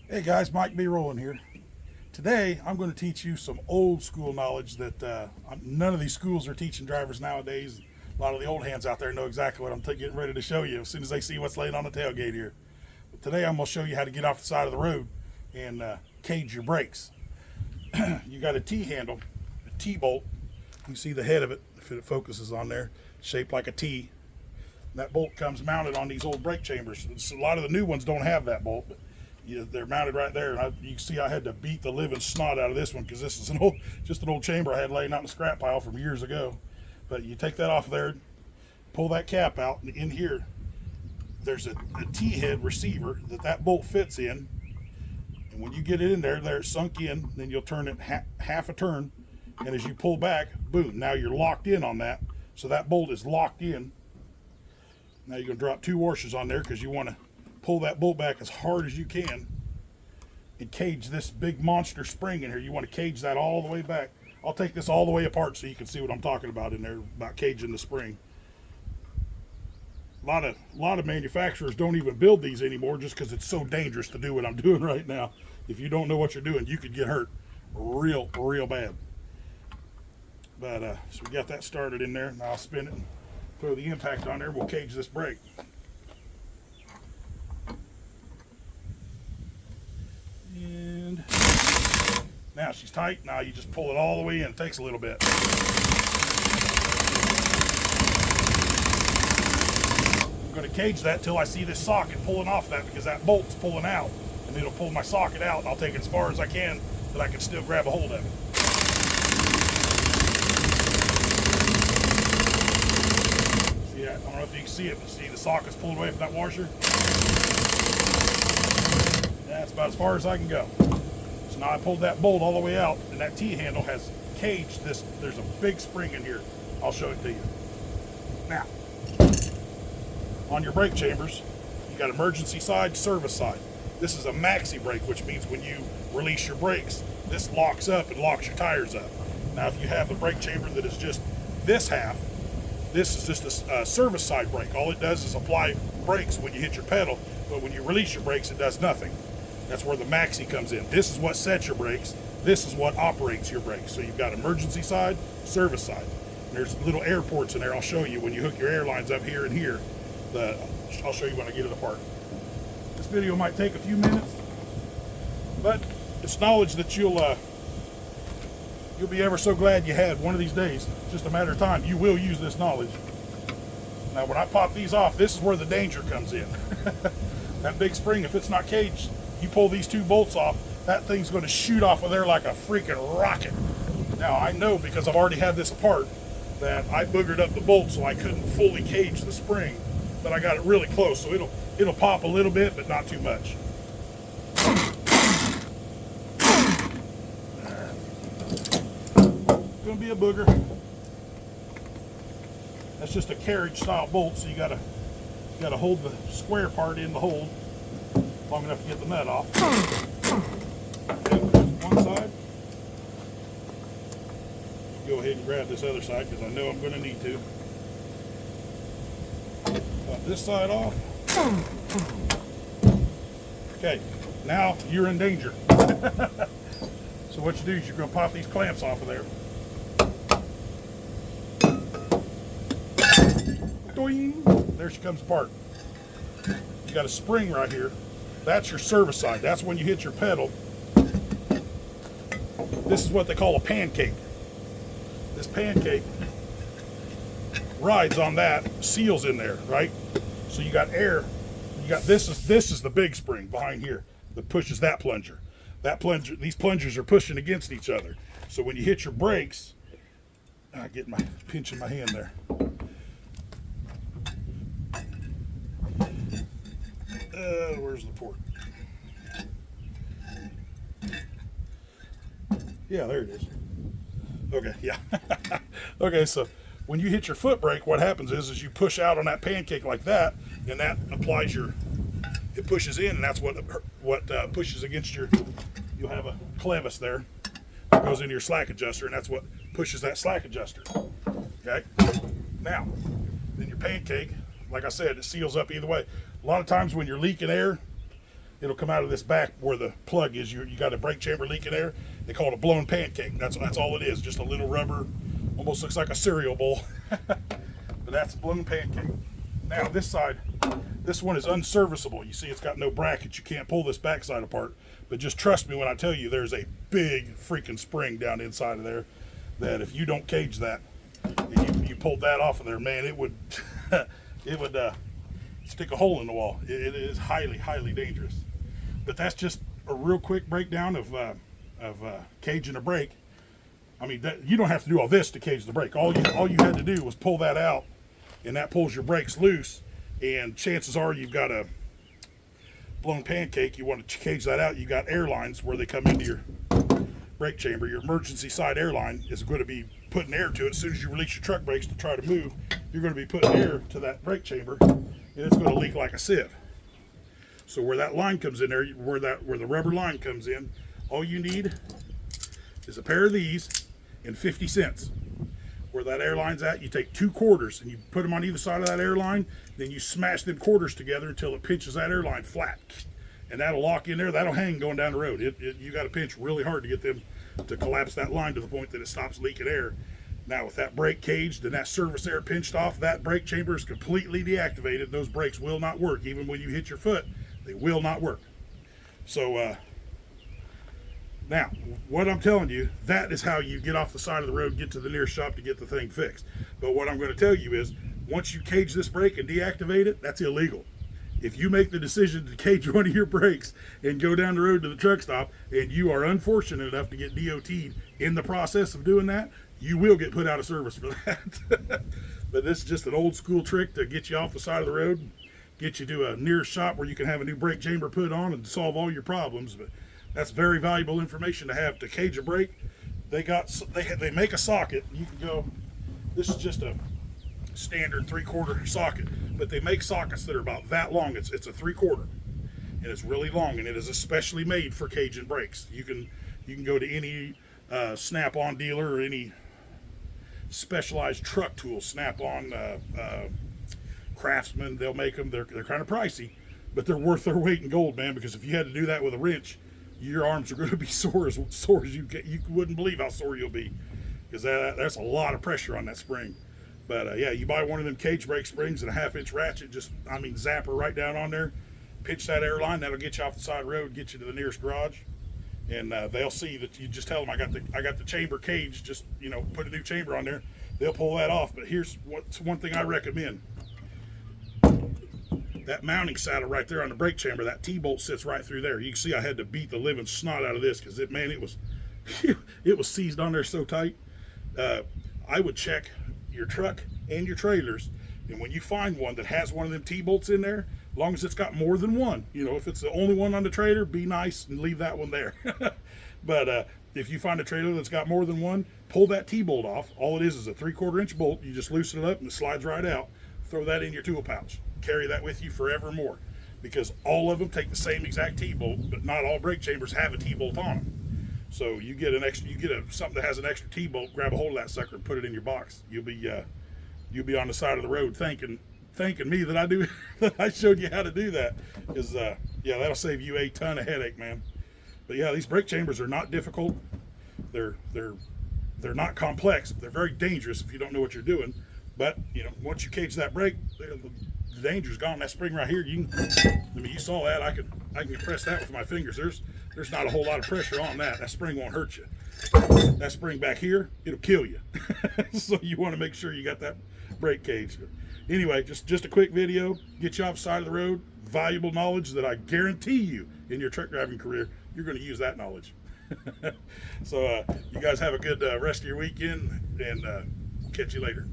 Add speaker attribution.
Speaker 1: Hey guys, Mike B. Rowland here. Today I'm going to teach you some old school knowledge that none of these schools are teaching drivers nowadays. A lot of the old hands out there know exactly what I'm getting ready to show you as soon as they see what's laying on the tailgate here. But today I'm going to show you how to get off the side of the road and cage your brakes. You got a T handle, a T bolt. You see the head of it, if it focuses on there, shaped like a T. That bolt comes mounted on these old brake chambers. A lot of the new ones don't have that bolt, but they're mounted right there. And you can see I had to beat the living snot out of this one because this is just an old chamber I had laying out in the scrap pile from years ago. But you take that off there, pull that cap out, and in here there's a T-head receiver that bolt fits in. And when you get it in there, it's sunk in. Then you'll turn it half a turn, and as you pull back, boom! Now you're locked in on that. So that bolt is locked in. Now you're gonna drop 2 washers on there because you want to pull that bolt back as hard as you can and cage this big monster spring in here. You want to cage that all the way back. I'll take this all the way apart so you can see what I'm talking about in there about caging the spring. A lot of manufacturers don't even build these anymore just because it's so dangerous to do what I'm doing right now. If you don't know what you're doing, you could get hurt real bad. But so we got that started in there. Now I'll spin it and throw the impact on there. We'll cage this brake. And now she's tight. Now you just pull it all the way in. It takes a little bit. I'm going to cage that till I see this socket pulling off that because that bolt's pulling out. And it'll pull my socket out and I'll take it as far as I can that I can still grab a hold of it. See that? I don't know if you can see it, but see the socket's pulled away from that washer? That's about as far as I can go. So now I pulled that bolt all the way out, and that T-handle has caged this. There's a big spring in here. I'll show it to you. Now, on your brake chambers, you got emergency side, service side. This is a maxi brake, which means when you release your brakes, this locks up and locks your tires up. Now, if you have a brake chamber that is just this half, this is just a service side brake. All it does is apply brakes when you hit your pedal, but when you release your brakes, it does nothing. That's where the maxi comes in. This is what sets your brakes. This is what operates your brakes. So you've got emergency side, service side. And there's little air ports in there. I'll show you when you hook your air lines up here and here. I'll show you when I get it apart. This video might take a few minutes, but it's knowledge that you'll be ever so glad you had one of these days. It's just a matter of time. You will use this knowledge. Now, when I pop these off, this is where the danger comes in. That big spring, if it's not caged, you pull these 2 bolts off, that thing's going to shoot off of there like a freaking rocket. Now, I know because I've already had this apart that I boogered up the bolt so I couldn't fully cage the spring, but I got it really close, so it'll pop a little bit, but not too much. Gonna be a booger. That's just a carriage style bolt, so you gotta hold the square part in the hole long enough to get the nut off. Okay, one side. Go ahead and grab this other side because I know I'm going to need to. Pop this side off. Okay, now you're in danger. So what you do is you're going to pop these clamps off of there. Doing. There she comes apart. You got a spring right here. That's your service side. That's when you hit your pedal. This is what they call a pancake. This pancake rides on that, seals in there, right? So you got air. You got this is the big spring behind here that pushes that plunger. These plungers are pushing against each other. So when you hit your brakes, I get my pinch in my hand there. Where's the port? Yeah, there it is. Okay, yeah. Okay, so when you hit your foot brake, what happens is you push out on that pancake like that, and that applies it pushes in, and that's what pushes against you'll have a clevis there that goes into your slack adjuster, and that's what pushes that slack adjuster. Okay? Now, then your pancake, like I said, it seals up either way. A lot of times when you're leaking air, it'll come out of this back where the plug is. You got a brake chamber leak in there. They call it a blown pancake. That's all it is. Just a little rubber, almost looks like a cereal bowl. But that's a blown pancake. Now this side, this one is unserviceable. You see it's got no brackets. You can't pull this backside apart. But just trust me when I tell you there's a big freaking spring down inside of there that if you don't cage that, and you pulled that off of there, man, it would stick a hole in the wall. It is highly, highly dangerous. But that's just a real quick breakdown of caging a brake. I mean, you don't have to do all this to cage the brake. All you had to do was pull that out, and that pulls your brakes loose. And chances are you've got a blown pancake. You want to cage that out. You got air lines where they come into your brake chamber. Your emergency side air line is going to be putting air to it. As soon as you release your truck brakes to try to move, you're going to be putting air to that brake chamber, and it's going to leak like a sieve. So where that line comes in there, where the rubber line comes in, all you need is a pair of these and 50 cents. Where that air line's at, you take 2 quarters and you put them on either side of that air line, then you smash them quarters together until it pinches that air line flat. And that'll lock in there, that'll hang going down the road. You got to pinch really hard to get them to collapse that line to the point that it stops leaking air. Now with that brake caged and that service air pinched off, that brake chamber is completely deactivated. Those brakes will not work. Even when you hit your foot, they will not work. So now, what I'm telling you, that is how you get off the side of the road, get to the nearest shop to get the thing fixed. But what I'm going to tell you is, once you cage this brake and deactivate it, that's illegal. If you make the decision to cage one of your brakes and go down the road to the truck stop, and you are unfortunate enough to get DOT'd in the process of doing that, you will get put out of service for that. But this is just an old school trick to get you off the side of the road, get you to a nearest shop where you can have a new brake chamber put on and solve all your problems. But that's very valuable information to have to cage a brake. They make a socket. You can go, this is just a standard 3/4 socket, but they make sockets that are about that long. It's a 3/4, and it's really long, and it is especially made for caging brakes. You can go to any Snap-on dealer or any specialized truck tool, Snap-on, Craftsman, they'll make them. They're kind of pricey, but they're worth their weight in gold, man, because if you had to do that with a wrench, your arms are going to be sore as you wouldn't believe how sore you'll be, because that's a lot of pressure on that spring. But yeah, you buy one of them cage brake springs and a 1/2-inch ratchet, zap her right down on there, pitch that air line, that'll get you off the side of the road, get you to the nearest garage, and they'll see that you just tell them I got the chamber cage, just put a new chamber on there. They'll pull that off. But here's what's one thing I recommend. That mounting saddle right there on the brake chamber, that T-bolt sits right through there. You can see I had to beat the living snot out of this because it was it was seized on there so tight. I would check your truck and your trailers, and when you find one that has one of them T-bolts in there, as long as it's got more than one, if it's the only one on the trailer, be nice and leave that one there. But if you find a trailer that's got more than one, pull that T-bolt off. All it is a 3/4 inch bolt. You just loosen it up and it slides right out. Throw that in your tool pouch. Carry that with you forevermore, because all of them take the same exact T-bolt, but not all brake chambers have a T-bolt on them. So you get something that has an extra T-bolt, grab a hold of that sucker and put it in your box. You'll be on the side of the road thanking me that I showed you how to do that, because yeah, that'll save you a ton of headache, man. But yeah, these brake chambers are not difficult. They're not complex. They're very dangerous if you don't know what you're doing. But once you cage that brake, the danger's gone. That spring right here, you saw that. I can compress that with my fingers. There's not a whole lot of pressure on that. That spring won't hurt you. That spring back here, it'll kill you. So you want to make sure you got that brake cage. But anyway, just a quick video, get you off the side of the road. Valuable knowledge that I guarantee you in your truck driving career, you're going to use that knowledge. So you guys have a good rest of your weekend, and we'll catch you later.